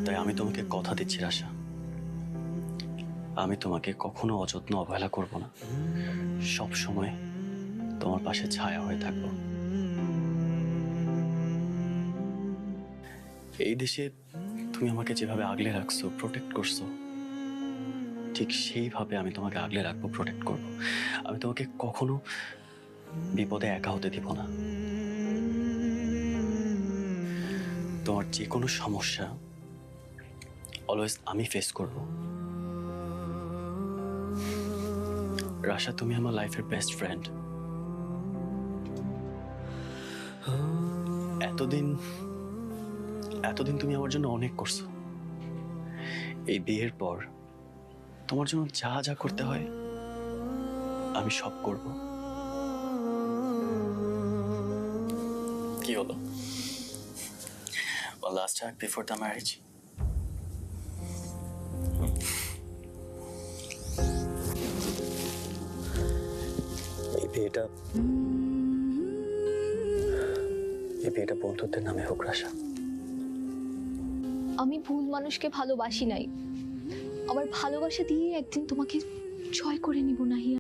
তাই আমি তোমাকে কথা দিচ্ছি রাশা, আমি তোমাকে কখনো অযত্ন অবহেলা করব না। সব সময় তোমার পাশে ছায়া হয়ে থাকবো। এই দেশে তুমি আমাকে যেভাবে আগলে রাখছো, প্রোটেক্ট করছো, ঠিক সেইভাবে আমি তোমাকে আগলে রাখবো, প্রোটেক্ট করব। আমি তোমাকে কখনো বিপদে একা হতে দিব না। তোমার যে কোনো সমস্যা অলওয়েজ আমি ফেস করব। রাশা, তুমি আমার লাইফের বেস্ট ফ্রেন্ড। এতদিন এতদিন তুমি আমার জন্য অনেক করছো। এই বিয়ের পর তোমার জন্য যা যা করতে হয় আমি সব করব। কি হলো? Last time before the marriage. এই বিয়েটা বন্ধুত্বের নামে হোক রাশা। আমি ভুল মানুষকে ভালোবাসি নাই, আমার ভালোবাসা দিয়ে একদিন তোমাকে জয় করে নিব নাহিয়া।